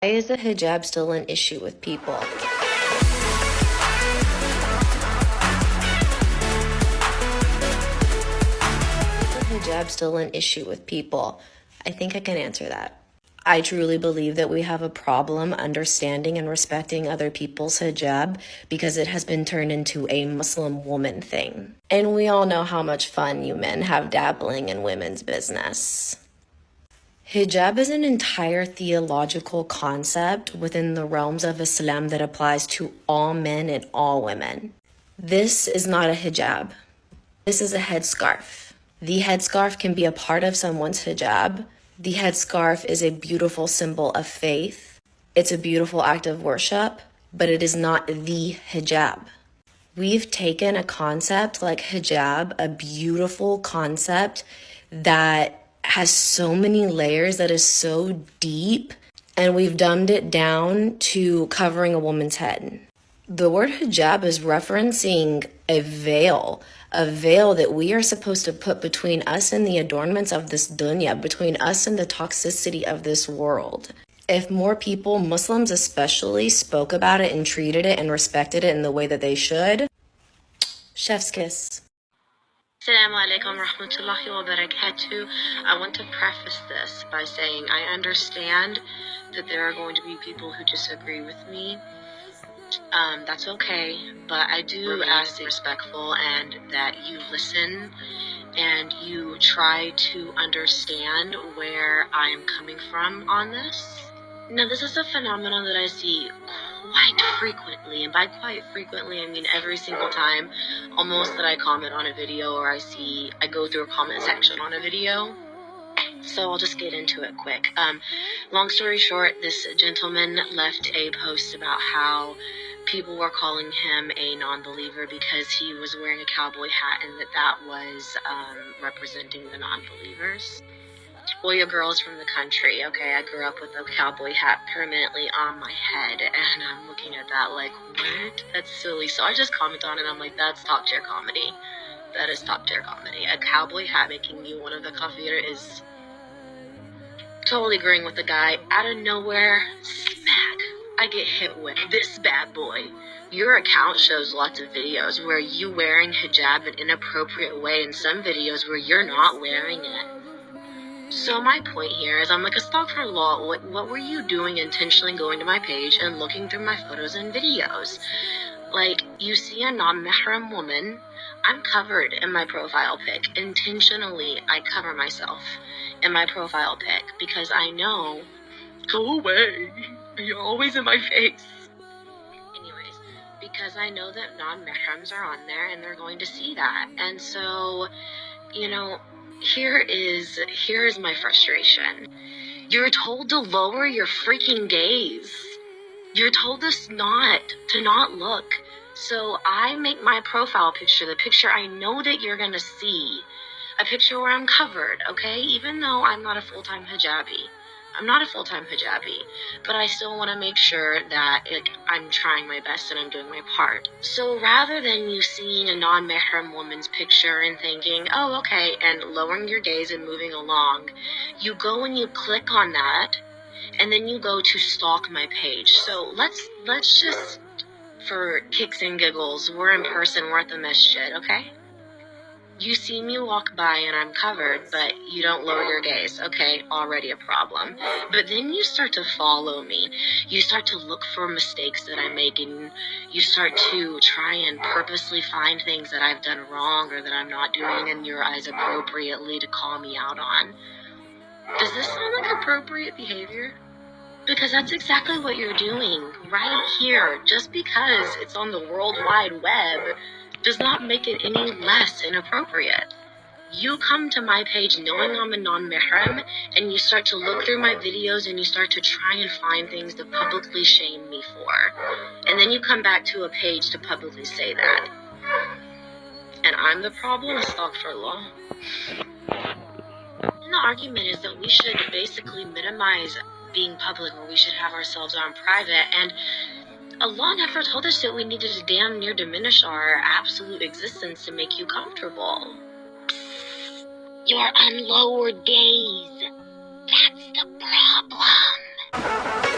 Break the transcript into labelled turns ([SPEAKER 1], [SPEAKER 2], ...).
[SPEAKER 1] Why is the hijab still an issue with people? Hijab still an issue with people? I think I can answer that. I truly believe that we have a problem understanding and respecting other people's hijab because it has been turned into a Muslim woman thing. And we all know how much fun you men have dabbling in women's business. Hijab is an entire theological concept within the realms of Islam that applies to all men and all women. This is not a hijab. This is a headscarf. The headscarf can be a part of someone's hijab. The headscarf is a beautiful symbol of faith. It's a beautiful act of worship, but it is not the hijab. We've taken a concept like hijab, a beautiful concept that has so many layers, that is so deep, and we've dumbed it down to covering a woman's head. The word hijab is referencing a veil that we are supposed to put between us and the adornments of this dunya, between us and the toxicity of this world. If more people, Muslims especially, spoke about it and treated it and respected it in the way that they should, chef's kiss.
[SPEAKER 2] Assalamu alaikum rahmatullahi wa barakatuh. I want to preface this by saying I understand that there are going to be people who disagree with me. That's okay, but I do ask to be respectful and that you listen and you try to understand where I am coming from on this. Now, this is a phenomenon that I see quite frequently, and by quite frequently, I mean every single time almost that I comment on a video or I go through a comment section on a video. So I'll just get into it quick. Long story short, this gentleman left a post about how people were calling him a non-believer because he was wearing a cowboy hat and that was representing the non-believers. Well, your girl's from the country, okay? I grew up with a cowboy hat permanently on my head, and I'm looking at that like, what? That's silly. So I just comment on it, I'm like, that's top tier comedy. That is top tier comedy. A cowboy hat making you one of the kafir is totally agreeing with the guy. Out of nowhere, smack, I get hit with this bad boy. Your account shows lots of videos where you wearing hijab in an inappropriate way, and some videos where you're not wearing it. So my point here is I'm like, astaghfirullah, what were you doing intentionally going to my page and looking through my photos and videos? Like, you see a non-mahram woman, I'm covered in my profile pic. Intentionally, I cover myself in my profile pic because I know, go away, you're always in my face. Anyways, because I know that non-mahrams are on there and they're going to see that. And so, you know, here is my frustration. You're told to lower your freaking gaze. You're told to not look. So I make my profile picture, the picture I know that you're gonna see, a picture where I'm covered, okay? Even though I'm not a full-time hijabi. I'm not a full-time hijabi, but I still want to make sure that I'm trying my best and I'm doing my part. So rather than you seeing a non-mahram woman's picture and thinking, oh, okay, and lowering your gaze and moving along, you go and you click on that, and then you go to stalk my page. So let's just, for kicks and giggles, we're in person, we're at the masjid, okay? You see me walk by and I'm covered, but you don't lower your gaze. Okay, already a problem. But then you start to follow me. You start to look for mistakes that I make, and you start to try and purposely find things that I've done wrong or that I'm not doing in your eyes appropriately to call me out on. Does this sound like appropriate behavior? Because that's exactly what you're doing right here. Just because it's on the World Wide Web does not make it any less inappropriate. You come to my page knowing I'm a non-mahram, and you start to look through my videos and you start to try and find things to publicly shame me for. And then you come back to a page to publicly say that. And I'm the problem? Astaghfirullah. And the argument is that we should basically minimize being public, or we should have ourselves on private, and Allah never told us that we needed to damn near diminish our absolute existence to make you comfortable. Your unlowered gaze, that's the problem.